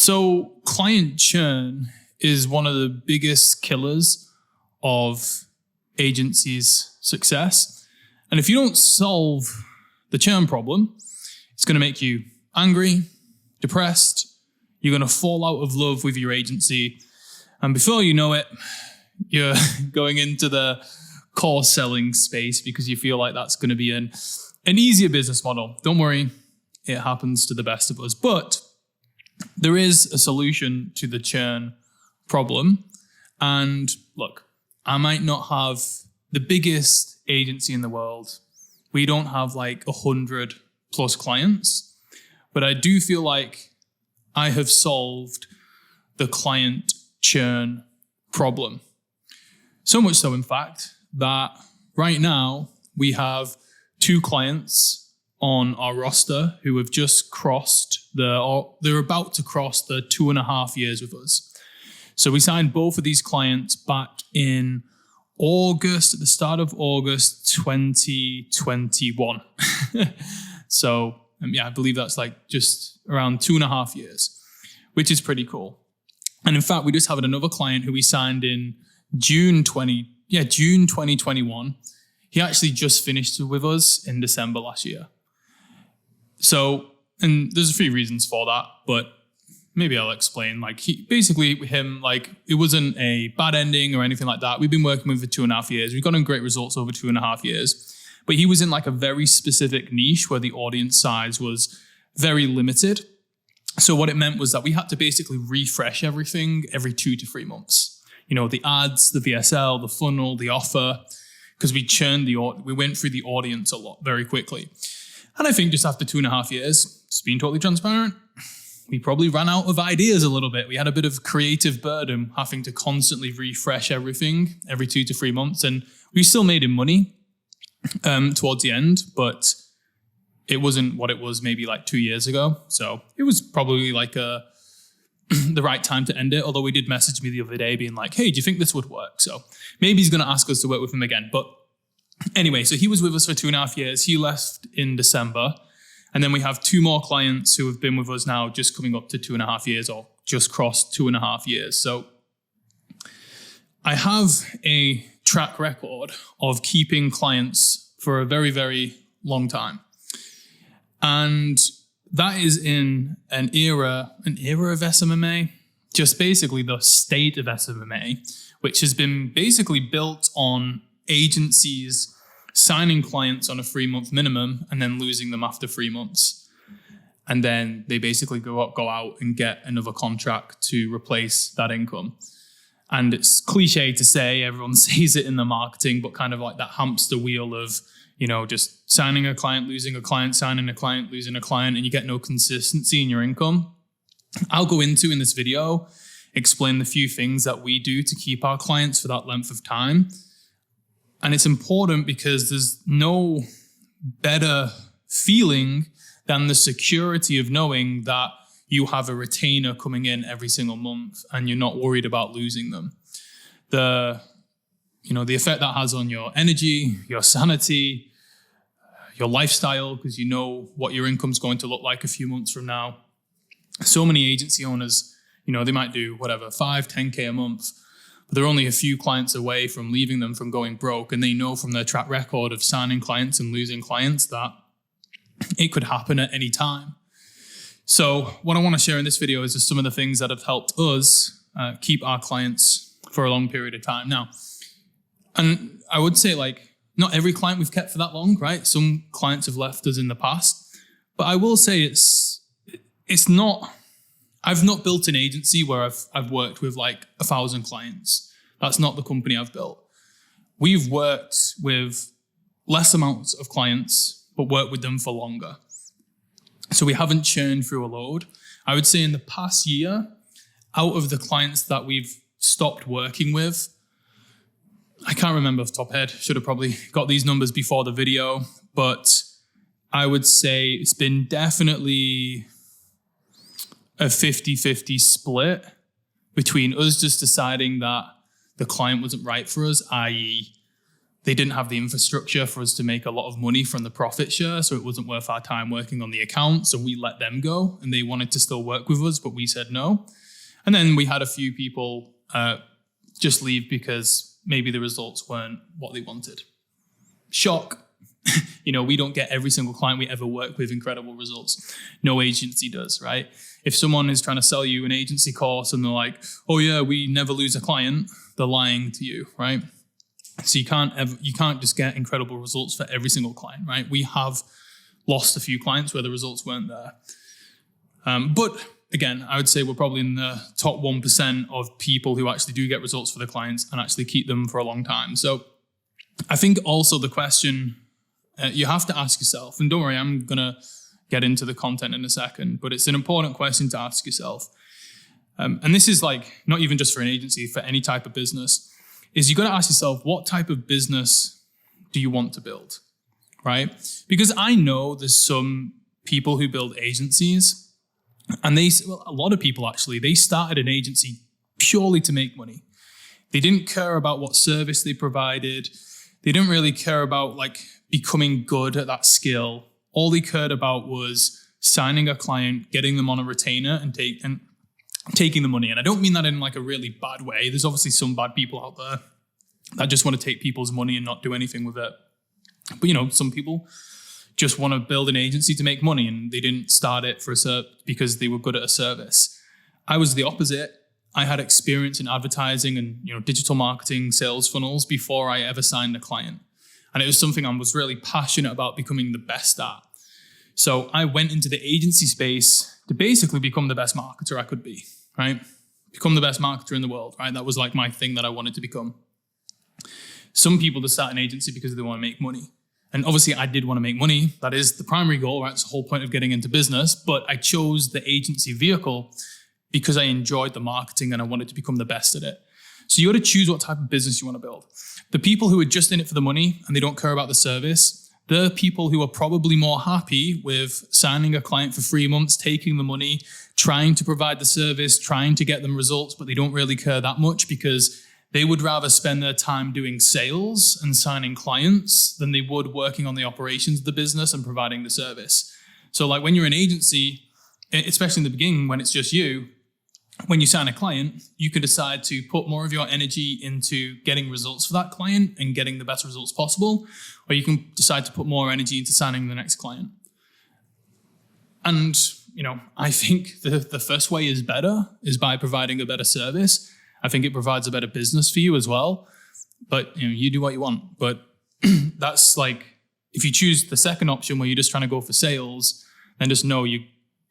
So client churn is one of the biggest killers of agencies' success. And if you don't solve the churn problem, it's going to make you angry, depressed. You're going to fall out of love with your agency. And before you know it, you're going into the core selling space because you feel like that's going to be an easier business model. Don't worry, it happens to the best of us. But there is a solution to the churn problem. And look, I might not have the biggest agency in the world. We don't have like 100 plus clients, but I do feel like I have solved the client churn problem. So much so, in fact, that right now we have 2 clients on our roster who have just they're about to cross the 2.5 years with us. So we signed both of these clients back in August, at the start of August 2021. So I believe that's like just around 2.5 years, which is pretty cool. And in fact, we just have another client who we signed in June 2021. He actually just finished with us in December last year. So, and there's a few reasons for that, but maybe I'll explain. Like it wasn't a bad ending or anything like that. We've been working with him for 2.5 years. We've gotten great results over 2.5 years, but he was in like a very specific niche where the audience size was very limited. So what it meant was that we had to basically refresh everything every 2 to 3 months. You know, the ads, the VSL, the funnel, the offer, because we went through the audience a lot very quickly. And I think just after 2.5 years, just being totally transparent, we probably ran out of ideas a little bit. We had a bit of creative burden having to constantly refresh everything every 2 to 3 months. And we still made him money towards the end, but it wasn't what it was maybe like 2 years ago. So it was probably like the right time to end it. Although he did message me the other day being like, hey, do you think this would work? So maybe he's going to ask us to work with him again. But anyway, so he was with us for 2.5 years. He left in December. And then we have 2 more clients who have been with us now just coming up to 2.5 years or just crossed 2.5 years. So I have a track record of keeping clients for a very, very long time. And that is in an era of SMMA, just basically the state of SMMA, which has been basically built on agencies signing clients on a 3-month minimum and then losing them after 3 months. And then they basically go out and get another contract to replace that income. And it's cliche to say, everyone says it in the marketing, but kind of like that hamster wheel of, you know, just signing a client, losing a client, signing a client, losing a client, and you get no consistency in your income. I'll go into in this video, explain the few things that we do to keep our clients for that length of time. And it's important because there's no better feeling than the security of knowing that you have a retainer coming in every single month and you're not worried about losing them. The effect that has on your energy, your sanity, your lifestyle, because you know what your income's going to look like a few months from now. So many agency owners, they might do whatever, 5, 10K a month, but they're only a few clients away from leaving them from going broke. And they know from their track record of signing clients and losing clients that it could happen at any time. So what I want to share in this video is just some of the things that have helped us keep our clients for a long period of time. Now, and I would say not every client we've kept for that long, right? Some clients have left us in the past, but I will say it's not, I've not built an agency where I've worked with 1,000 clients. That's not the company I've built. We've worked with less amounts of clients, but worked with them for longer. So we haven't churned through a load. I would say in the past year, out of the clients that we've stopped working with, I can't remember off the top of my head. Should have probably got these numbers before the video, but I would say it's been definitely a 50-50 split between us just deciding that the client wasn't right for us, i.e. they didn't have the infrastructure for us to make a lot of money from the profit share, so it wasn't worth our time working on the account. So we let them go, and they wanted to still work with us, but we said no. And then we had a few people just leave because maybe the results weren't what they wanted. Shock. We don't get every single client we ever work with incredible results. No agency does, right? If someone is trying to sell you an agency course and they're like, oh yeah, we never lose a client, they're lying to you, right? So you can't just get incredible results for every single client, right? We have lost a few clients where the results weren't there. But again, I would say we're probably in the top 1% of people who actually do get results for their clients and actually keep them for a long time. So I think also the question you have to ask yourself, and don't worry, I'm going to get into the content in a second, but it's an important question to ask yourself. And this is like not even just for an agency, for any type of business, is you got to ask yourself, what type of business do you want to build, right? Because I know there's some people who build agencies, and a lot of people actually, they started an agency purely to make money. They didn't care about what service they provided. They didn't really care about like becoming good at that skill. All they cared about was signing a client, getting them on a retainer, and taking the money. And I don't mean that in like a really bad way. There's obviously some bad people out there that just want to take people's money and not do anything with it. But some people just want to build an agency to make money, and they didn't start it because they were good at a service. I was the opposite. I had experience in advertising and digital marketing, sales funnels before I ever signed a client. And it was something I was really passionate about becoming the best at. So I went into the agency space to basically become the best marketer I could be, right? Become the best marketer in the world, right? That was like my thing that I wanted to become. Some people just start an agency because they want to make money. And obviously I did want to make money. That is the primary goal, right? It's the whole point of getting into business. But I chose the agency vehicle because I enjoyed the marketing and I wanted to become the best at it. So you got to choose what type of business you want to build. The people who are just in it for the money and they don't care about the service, they're people who are probably more happy with signing a client for 3 months, taking the money, trying to provide the service, trying to get them results, but they don't really care that much because they would rather spend their time doing sales and signing clients than they would working on the operations of the business and providing the service. So like when you're an agency, especially in the beginning when it's just you, when you sign a client, you can decide to put more of your energy into getting results for that client and getting the best results possible, or you can decide to put more energy into signing the next client. And, I think the first way is better, is by providing a better service. I think it provides a better business for you as well. But, you do what you want. But that's like, if you choose the second option where you're just trying to go for sales, then just know you're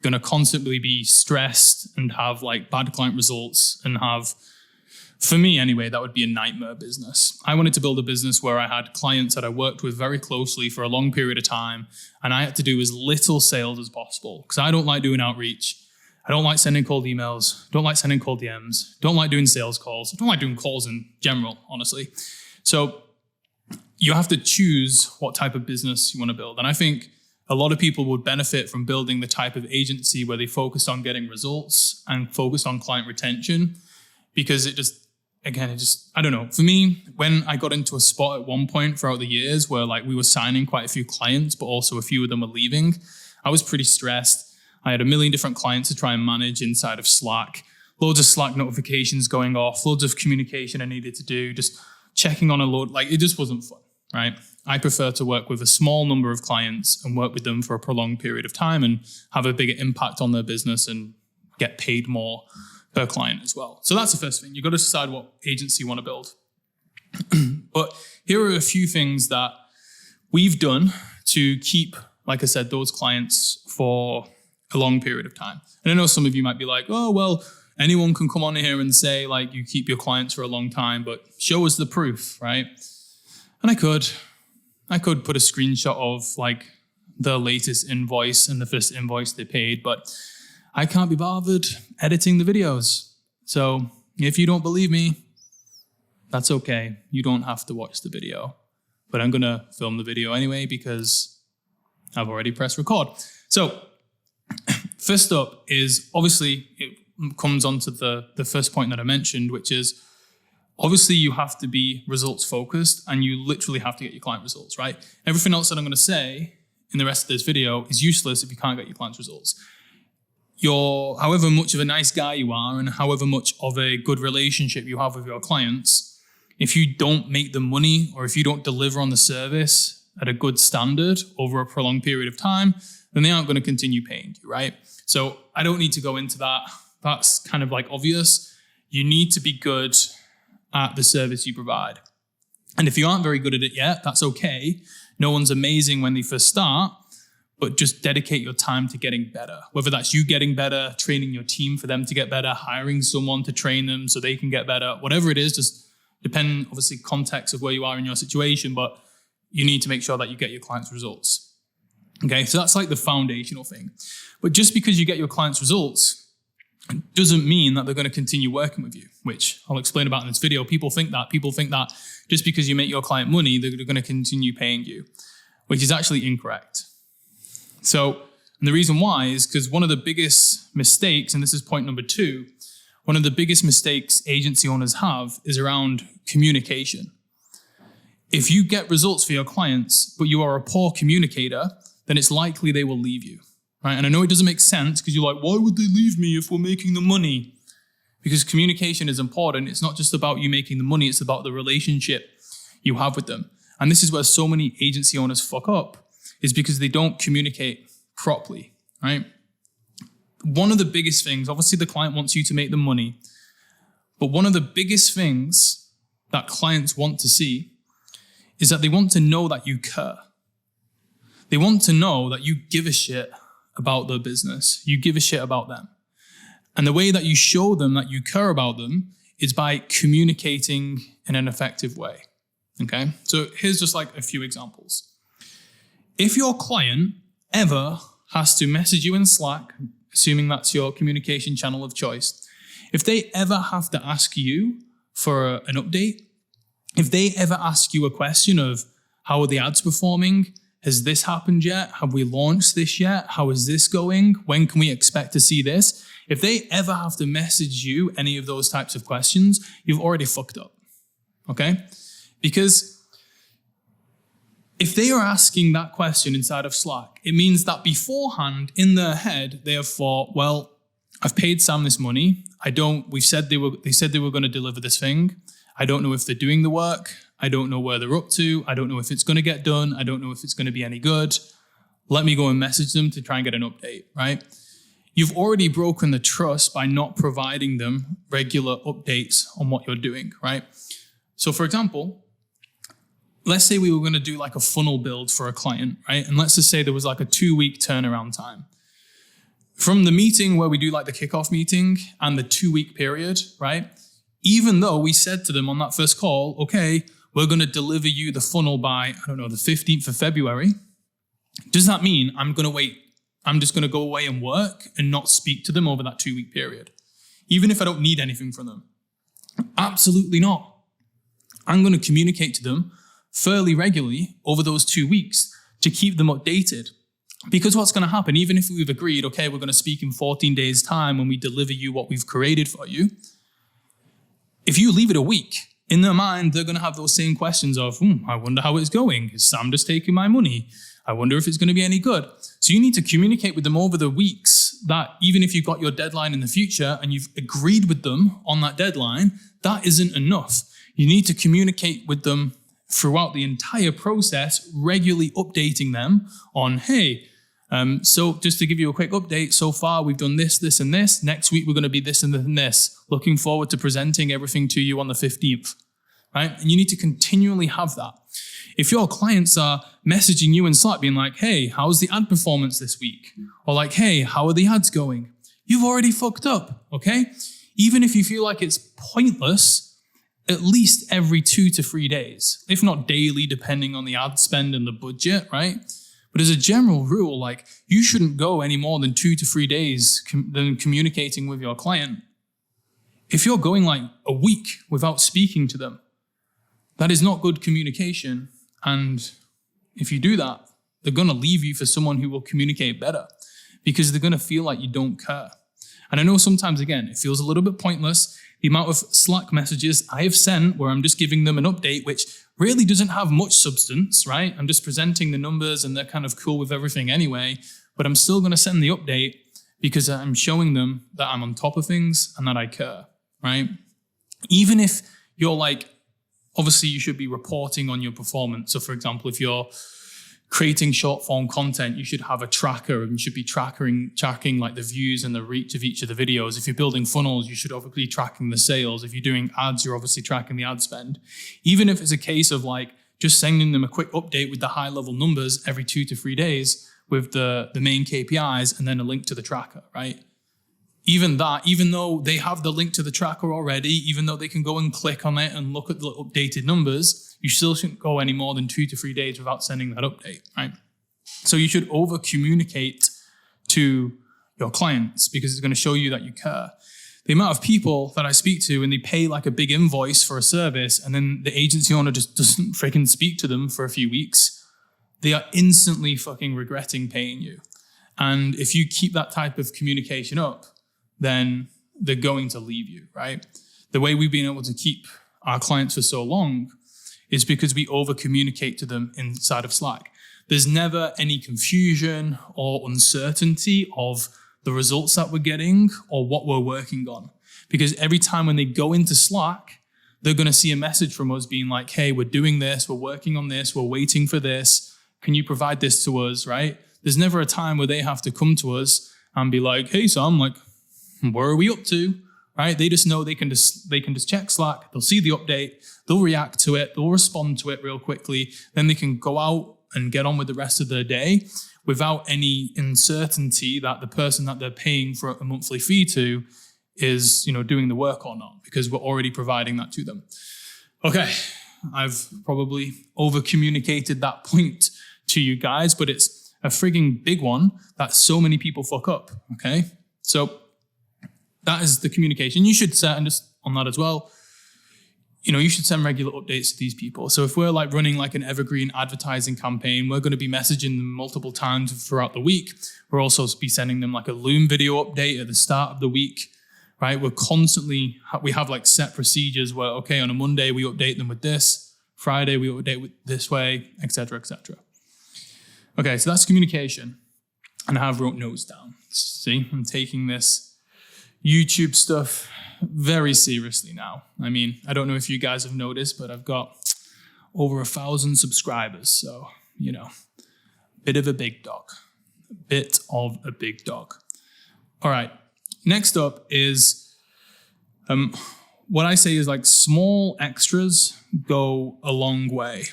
going to constantly be stressed and have like bad client results and have, for me anyway, that would be a nightmare business. I wanted to build a business where I had clients that I worked with very closely for a long period of time, and I had to do as little sales as possible because I don't like doing outreach. I don't like sending cold emails, don't like sending cold DMs, don't like doing sales calls, I don't like doing calls in general, honestly. So you have to choose what type of business you want to build. And I think a lot of people would benefit from building the type of agency where they focus on getting results and focus on client retention, because I don't know. For me, when I got into a spot at one point throughout the years where like we were signing quite a few clients, but also a few of them were leaving, I was pretty stressed. I had a million different clients to try and manage inside of Slack, loads of Slack notifications going off, loads of communication I needed to do, just checking on a load. Like it just wasn't fun, right? I prefer to work with a small number of clients and work with them for a prolonged period of time and have a bigger impact on their business and get paid more per client as well. So that's the first thing. You've got to decide what agency you want to build. But here are a few things that we've done to keep, like I said, those clients for a long period of time. And I know some of you might be like, oh, well, anyone can come on here and say like you keep your clients for a long time, but show us the proof, right? And I could put a screenshot of like the latest invoice and the first invoice they paid, but I can't be bothered editing the videos. So if you don't believe me, that's okay. You don't have to watch the video, but I'm going to film the video anyway because I've already pressed record. So first up is obviously it comes on to the first point that I mentioned, which is Obviously, you have to be results focused and you literally have to get your client results, right? Everything else that I'm going to say in the rest of this video is useless if you can't get your clients results. However much of a nice guy you are and however much of a good relationship you have with your clients, if you don't make the money or if you don't deliver on the service at a good standard over a prolonged period of time, then they aren't going to continue paying you, right? So I don't need to go into that. That's kind of like obvious. You need to be good at the service you provide. And if you aren't very good at it yet, that's okay. No one's amazing when they first start, but just dedicate your time to getting better. Whether that's you getting better, training your team for them to get better, hiring someone to train them so they can get better, whatever it is, just depend, obviously, context of where you are in your situation, but you need to make sure that you get your clients' results. Okay, so that's like the foundational thing. But just because you get your clients' results doesn't mean that they're going to continue working with you, which I'll explain about in this video. People think that just because you make your client money, they're going to continue paying you, which is actually incorrect. So, and the reason why is because one of the biggest mistakes, and this is point number 2, one of the biggest mistakes agency owners have is around communication. If you get results for your clients, but you are a poor communicator, then it's likely they will leave you. Right? And I know it doesn't make sense because you're like, why would they leave me if we're making the money? Because communication is important. It's not just about you making the money, it's about the relationship you have with them. And this is where so many agency owners fuck up, is because they don't communicate properly, right? One of the biggest things, obviously the client wants you to make the money, but one of the biggest things that clients want to see is that they want to know that you care. They want to know that you give a shit about their business. You give a shit about them. And the way that you show them that you care about them is by communicating in an effective way. Okay? So here's just like a few examples. If your client ever has to message you in Slack, assuming that's your communication channel of choice, if they ever have to ask you for an update, if they ever ask you a question of how are the ads performing, has this happened yet? Have we launched this yet? How is this going? When can we expect to see this? If they ever have to message you any of those types of questions, you've already fucked up, okay? Because if they are asking that question inside of Slack, it means that beforehand, in their head, they have thought, well, I've paid Sam this money. They said they were going to deliver this thing. I don't know if they're doing the work. I don't know where they're up to. I don't know if it's going to get done. I don't know if it's going to be any good. Let me go and message them to try and get an update, right? You've already broken the trust by not providing them regular updates on what you're doing, right? So for example, let's say we were going to do like a funnel build for a client, right? And let's just say there was like a 2-week turnaround time. From the meeting where we do like the kickoff meeting and the 2-week period, right? Even though we said to them on that first call, okay, we're going to deliver you the funnel by, the 15th of February. Does that mean I'm just going to go away and work and not speak to them over that 2-week period? Even if I don't need anything from them? Absolutely not. I'm going to communicate to them fairly regularly over those 2 weeks to keep them updated. Because what's going to happen, even if we've agreed, okay, we're going to speak in 14 days' time when we deliver you what we've created for you, if you leave it a week, in their mind, they're going to have those same questions of, I wonder how it's going. Is Sam just taking my money? I wonder if it's going to be any good. So you need to communicate with them over the weeks that even if you've got your deadline in the future and you've agreed with them on that deadline, that isn't enough. You need to communicate with them throughout the entire process, regularly updating them on, hey, so just to give you a quick update, so far we've done this, this, and this. Next week we're going to be this and this. Looking forward to presenting everything to you on the 15th, right? And you need to continually have that. If your clients are messaging you in Slack being like, hey, how's the ad performance this week? Or like, hey, how are the ads going? You've already fucked up, okay? Even if you feel like it's pointless, at least every 2 to 3 days, if not daily, depending on the ad spend and the budget, right? But as a general rule, like you shouldn't go any more than 2 to 3 days than communicating with your client. If you're going like a week without speaking to them, that is not good communication. And if you do that, they're going to leave you for someone who will communicate better because they're going to feel like you don't care. And I know sometimes, again, it feels a little bit pointless. the amount of Slack messages I have sent where I'm just giving them an update, which really doesn't have much substance, right? I'm just presenting the numbers and they're kind of cool with everything anyway, but I'm still going to send the update because I'm showing them that I'm on top of things and that I care, right? Even if you're like, obviously you should be reporting on your performance. So for example, if you're creating short form content, you should have a tracker and you should be tracking like the views and the reach of each of the videos. If you're building funnels, you should obviously be tracking the sales. If you're doing ads, you're obviously tracking the ad spend. Even if it's a case of like just sending them a quick update with the high level numbers every 2 to 3 days with the main KPIs and then a link to the tracker, right? Even that, even though they have the link to the tracker already, even though they can go and click on it and look at the updated numbers, you still shouldn't go any more than 2 to 3 days without sending that update, right? So you should over communicate to your clients because it's going to show you that you care. The amount of people that I speak to and they pay like a big invoice for a service and then the agency owner just doesn't freaking speak to them for a few weeks, they are instantly fucking regretting paying you. And if you keep that type of communication up, then they're going to leave you, right? The way we've been able to keep our clients for so long is because we over communicate to them inside of Slack. There's never any confusion or uncertainty of the results that we're getting or what we're working on. Because every time when they go into Slack, they're going to see a message from us being like, hey, we're doing this, we're working on this, we're waiting for this. Can you provide this to us, right? There's never a time where they have to come to us and be like, hey, Sam, like, where are we up to, right? They just know they can just check Slack, they'll see the update, they'll react to it, they'll respond to it real quickly, then they can go out and get on with the rest of their day without any uncertainty that the person that they're paying for a monthly fee to is, doing the work or not, because we're already providing that to them. Okay, I've probably over-communicated that point to you guys, but it's a frigging big one that so many people fuck up, okay? So that is the communication. You should set, and just on that as well, you should send regular updates to these people. So if we're like running like an evergreen advertising campaign, we're going to be messaging them multiple times throughout the week. We're also be sending them like a Loom video update at the start of the week, right? We have like set procedures where, okay, on a Monday, we update them with this. Friday, we update with this way, et cetera, et cetera. Okay, so that's communication. And I have wrote notes down. See, I'm taking this YouTube stuff very seriously now. I mean, I don't know if you guys have noticed, but I've got over 1,000 subscribers. So, bit of a big dog. All right. Next up is what I say is like small extras go a long way.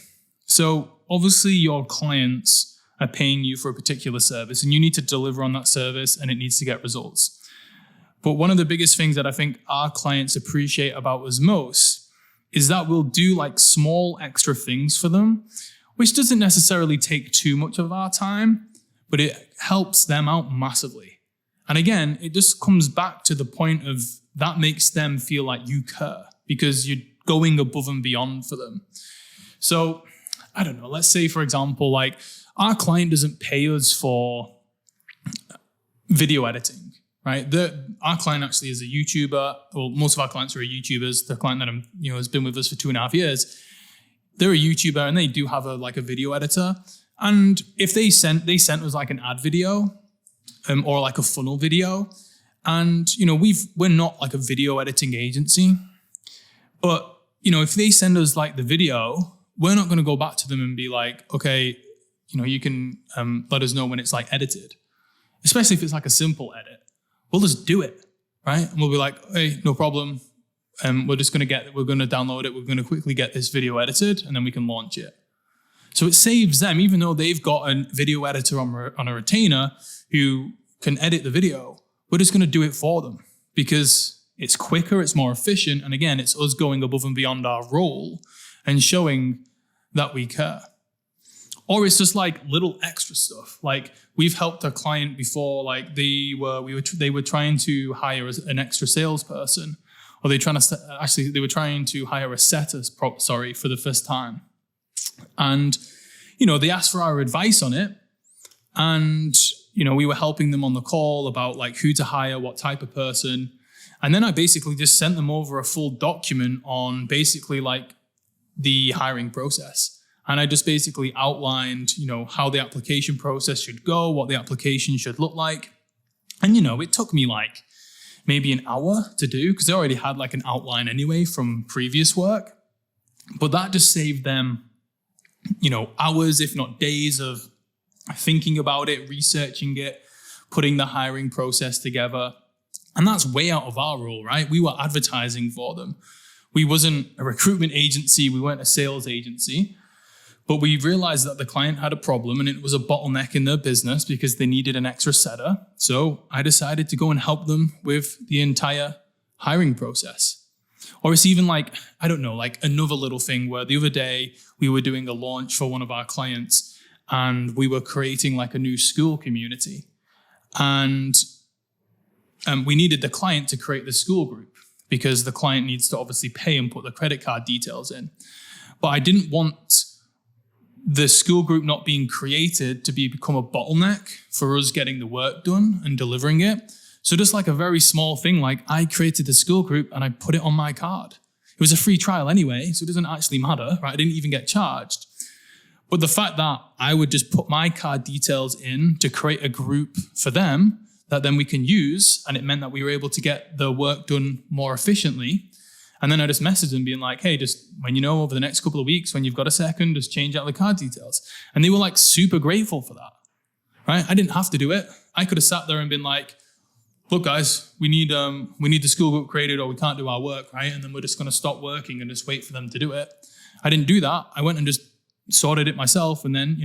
So obviously your clients are paying you for a particular service and you need to deliver on that service and it needs to get results. But one of the biggest things that I think our clients appreciate about us most is that we'll do like small extra things for them, which doesn't necessarily take too much of our time, but it helps them out massively. And again, it just comes back to the point of that makes them feel like you care because you're going above and beyond for them. So I don't know, let's say, for example, like our client doesn't pay us for video editing. Right, our client actually is a YouTuber. Well, most of our clients are YouTubers. The client that has been with us for 2.5 years. They're a YouTuber and they do have a video editor. And if they sent us like an ad video, or like a funnel video, and we're not like a video editing agency, but if they send us like the video, we're not going to go back to them and be like, okay, you can let us know when it's like edited, especially if it's like a simple edit. We'll just do it, right? And we'll be like, hey, no problem. We're going to download it. We're going to quickly get this video edited and then we can launch it. So it saves them, even though they've got a video editor on a retainer who can edit the video, we're just going to do it for them because it's quicker, it's more efficient. And again, it's us going above and beyond our role and showing that we care. Or it's just like little extra stuff. Like we've helped a client before, like they were trying to hire an extra salesperson, or they were trying to hire a setter, for the first time. And, they asked for our advice on it. And, we were helping them on the call about like who to hire, what type of person. And then I basically just sent them over a full document on basically like the hiring process. And I just basically outlined, how the application process should go, what the application should look like. And, it took me like maybe an hour to do because I already had like an outline anyway from previous work. But that just saved them, hours, if not days of thinking about it, researching it, putting the hiring process together. And that's way out of our role, right? We were advertising for them. We wasn't a recruitment agency. We weren't a sales agency. But we realized that the client had a problem and it was a bottleneck in their business because they needed an extra setter. So I decided to go and help them with the entire hiring process. Or it's even like, I don't know, like another little thing where the other day we were doing a launch for one of our clients and we were creating like a new school community. And we needed the client to create the school group because the client needs to obviously pay and put the credit card details in. But I didn't want the school group not being created to become a bottleneck for us getting the work done and delivering it. So just like a very small thing, like I created the school group and I put it on my card. It was a free trial anyway, so it doesn't actually matter, right? I didn't even get charged. But the fact that I would just put my card details in to create a group for them that then we can use, and it meant that we were able to get the work done more efficiently. And then I just messaged them being like, hey, just when over the next couple of weeks, when you've got a second, just change out the card details. And they were like super grateful for that, right? I didn't have to do it. I could have sat there and been like, look guys, we need the school group created or we can't do our work, right? And then we're just going to stop working and just wait for them to do it. I didn't do that. I went and just sorted it myself. And then,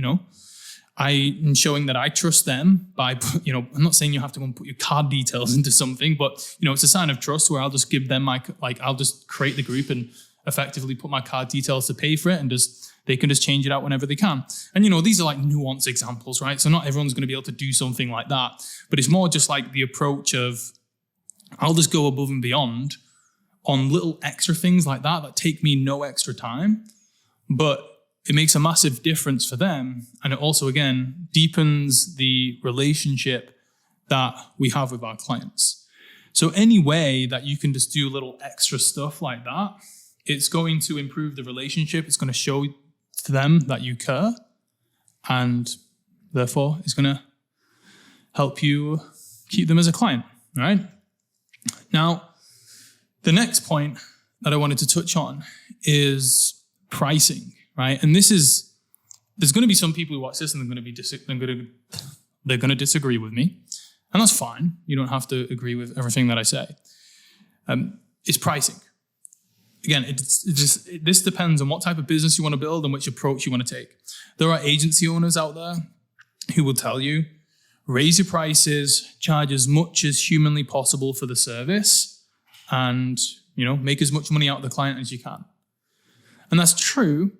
I'm showing that I trust them by, I'm not saying you have to go and put your card details into something, but, it's a sign of trust where I'll just give them I'll just create the group and effectively put my card details to pay for it and they can just change it out whenever they can. And, these are like nuanced examples, right? So not everyone's going to be able to do something like that, but it's more just like the approach of I'll just go above and beyond on little extra things like that take me no extra time, but it makes a massive difference for them. And it also, again, deepens the relationship that we have with our clients. So any way that you can just do little extra stuff like that, it's going to improve the relationship. It's going to show to them that you care. And therefore, it's going to help you keep them as a client, right? Now, the next point that I wanted to touch on is pricing. Right, and there's going to be some people who watch this and they're going to disagree with me, and that's fine. You don't have to agree with everything that I say. It's pricing. Again, this depends on what type of business you want to build and which approach you want to take. There are agency owners out there who will tell you, raise your prices, charge as much as humanly possible for the service, and make as much money out of the client as you can. And that's true.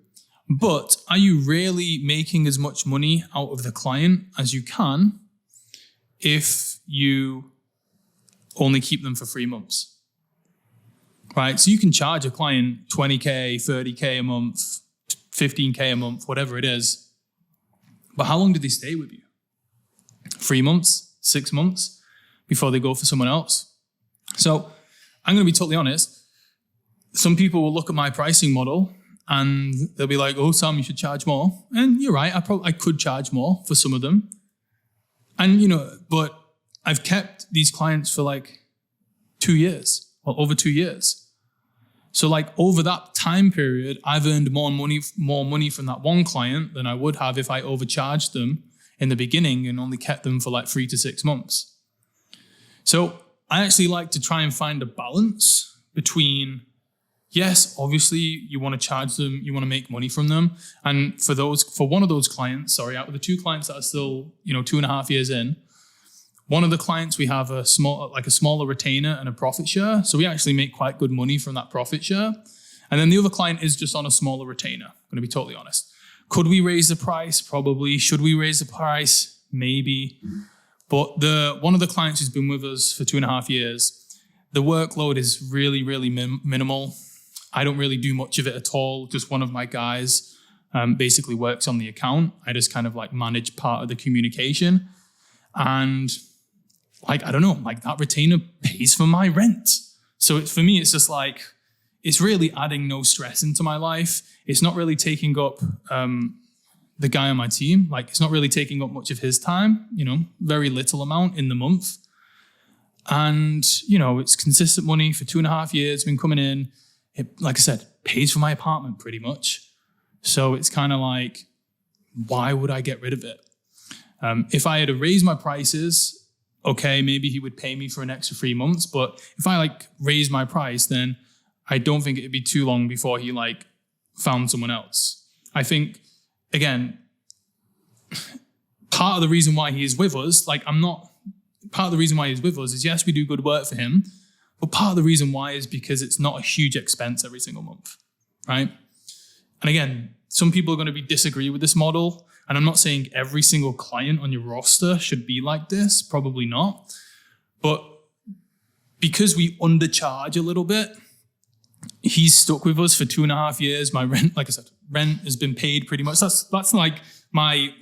But are you really making as much money out of the client as you can if you only keep them for 3 months? Right? So you can charge a client 20K, 30K a month, 15K a month, whatever it is. But how long do they stay with you? 3 months, 6 months before they go for someone else? So I'm going to be totally honest. Some people will look at my pricing model and they'll be like, oh, Sam, you should charge more. And you're right, I could charge more for some of them. And, but I've kept these clients for like 2 years, or over 2 years. So like over that time period, I've earned more money from that one client than I would have if I overcharged them in the beginning and only kept them for like 3 to 6 months. So I actually like to try and find a balance between, yes, obviously you want to charge them, you want to make money from them. And for one of those clients, out of the 2 clients that are still, 2.5 years in, one of the clients we have a smaller retainer and a profit share. So we actually make quite good money from that profit share. And then the other client is just on a smaller retainer. I'm going to be totally honest. Could we raise the price? Probably. Should we raise the price? Maybe. But one of the clients who's been with us for 2.5 years, the workload is really, really minimal. I don't really do much of it at all. Just one of my guys basically works on the account. I just kind of like manage part of the communication. And like, I don't know, like that retainer pays for my rent. So for me, it's just like, it's really adding no stress into my life. It's not really taking up the guy on my team. Like, it's not really taking up much of his time, very little amount in the month. And, it's consistent money for 2.5 years, been coming in. It, like I said, pays for my apartment pretty much. So it's kind of like, why would I get rid of it? If I had to raise my prices, okay, maybe he would pay me for an extra 3 months. But if I raise my price, then I don't think it'd be too long before he found someone else. I think, again, part of the reason why he is with us, part of the reason why he's with us is, yes, we do good work for him, but part of the reason why is because it's not a huge expense every single month, right? And again, some people are going to disagree with this model, and I'm not saying every single client on your roster should be like this, probably not, but because we undercharge a little bit, he's stuck with us for 2.5 years. My rent, like I said, rent has been paid pretty much. That's like my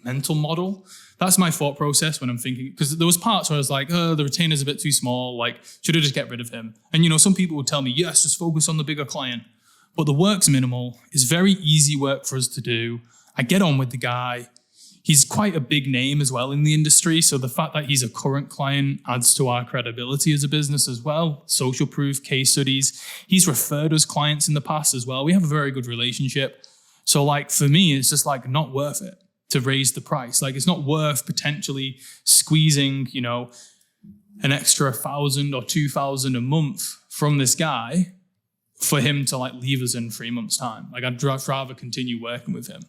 mental model. That's my thought process when I'm thinking, because there was parts where I was like, oh, the retainer's a bit too small. Should I just get rid of him? And, some people would tell me, yes, just focus on the bigger client. But the work's minimal. It's very easy work for us to do. I get on with the guy. He's quite a big name as well in the industry. So the fact that he's a current client adds to our credibility as a business as well. Social proof, case studies. He's referred us clients in the past as well. We have a very good relationship. So for me, it's just not worth it to raise the price. It's not worth potentially squeezing, an extra 1,000 or 2,000 a month from this guy for him to leave us in 3 months' time. I'd rather continue working with him.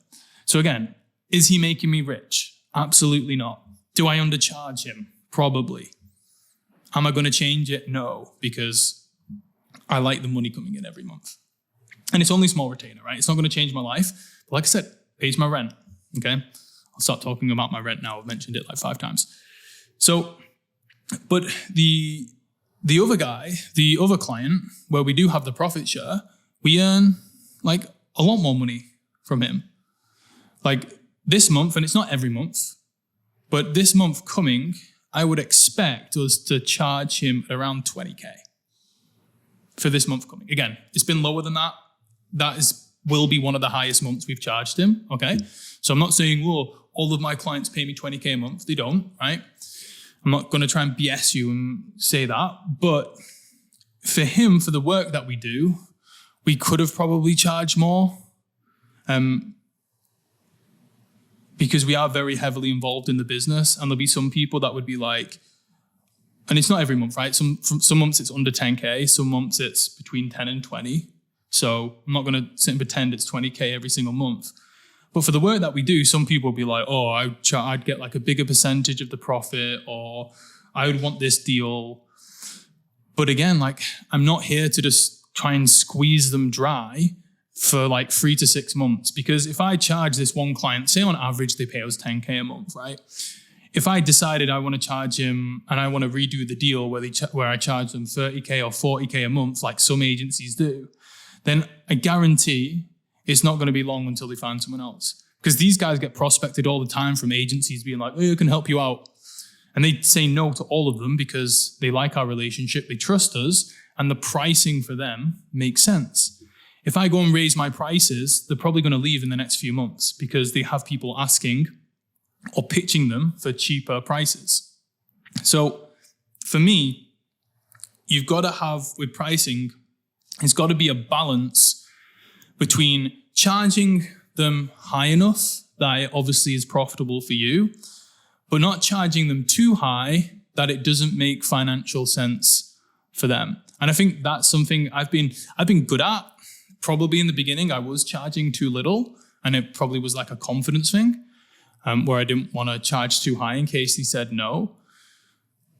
So again, is he making me rich? Absolutely not. Do I undercharge him? Probably. Am I going to change it? No, because I like the money coming in every month. And it's only small retainer, right? It's not going to change my life. But like I said, pays my rent. Okay, I'll start talking about my rent now. I've mentioned it 5 times. So, but the other guy, the other client, where we do have the profit share, we earn a lot more money from him. This month, and it's not every month, but this month coming, I would expect us to charge him around 20K for this month coming. Again, it's been lower than that. Will be one of the highest months we've charged him, okay? So I'm not saying, all of my clients pay me 20K a month. They don't, right? I'm not going to try and BS you and say that. But for him, for the work that we do, we could have probably charged more because we are very heavily involved in the business. And there'll be some people that would be and it's not every month, right? Some months it's under 10K. Some months it's between 10 and 20. So I'm not going to sit and pretend it's 20K every single month. But for the work that we do, some people will be I'd get a bigger percentage of the profit, or I would want this deal. But again, I'm not here to just try and squeeze them dry for 3 to 6 months. Because if I charge this one client, say on average they pay us 10K a month, right? If I decided I want to charge him and I want to redo the deal where I charge them 30K or 40K a month, like some agencies do, then I guarantee it's not going to be long until they find someone else. Because these guys get prospected all the time from agencies being like, oh, I can help you out. And they say no to all of them because they like our relationship, they trust us, and the pricing for them makes sense. If I go and raise my prices, they're probably going to leave in the next few months because they have people asking or pitching them for cheaper prices. So for me, you've got to have, with pricing, it's got to be a balance between charging them high enough that it obviously is profitable for you, but not charging them too high that it doesn't make financial sense for them. And I think that's something I've been good at. Probably in the beginning, I was charging too little, and it probably was a confidence thing, where I didn't want to charge too high in case he said no.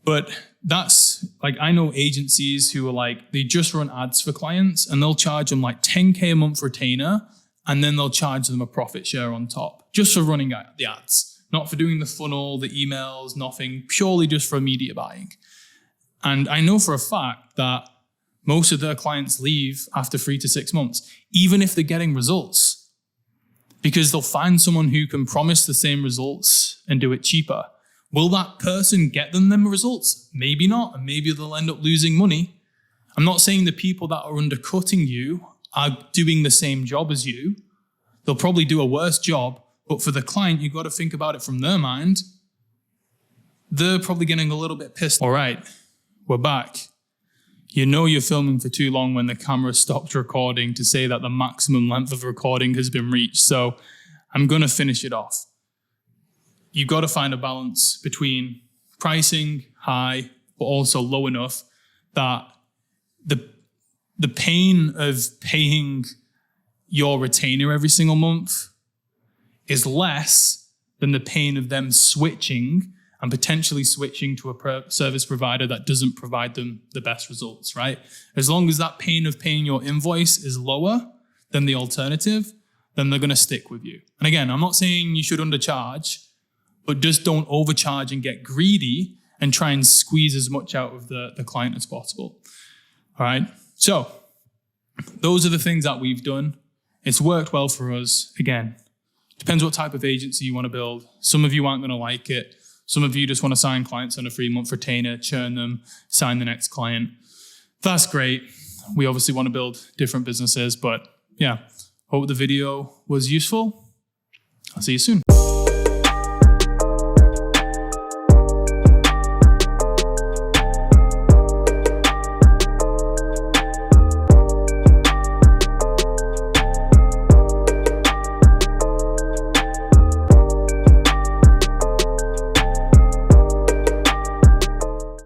But that's I know agencies who are they just run ads for clients and they'll charge them 10K a month retainer, and then they'll charge them a profit share on top just for running the ads, not for doing the funnel, the emails, nothing, purely just for media buying. And I know for a fact that most of their clients leave after 3 to 6 months, even if they're getting results, because they'll find someone who can promise the same results and do it cheaper. Will that person get them results? Maybe not, and maybe they'll end up losing money. I'm not saying the people that are undercutting you are doing the same job as you. They'll probably do a worse job, but for the client, you've got to think about it from their mind. They're probably getting a little bit pissed. All right, we're back. You know you're filming for too long when the camera stopped recording to say that the maximum length of recording has been reached. So I'm going to finish it off. You've got to find a balance between pricing high, but also low enough that the pain of paying your retainer every single month is less than the pain of them switching and potentially switching to a service provider that doesn't provide them the best results, right? As long as that pain of paying your invoice is lower than the alternative, then they're going to stick with you. And again, I'm not saying you should undercharge, but just don't overcharge and get greedy and try and squeeze as much out of the client as possible. All right. So those are the things that we've done. It's worked well for us. Again, depends what type of agency you want to build. Some of you aren't going to like it. Some of you just want to sign clients on a 3-month retainer, churn them, sign the next client. That's great. We obviously want to build different businesses, but yeah, hope the video was useful. I'll see you soon.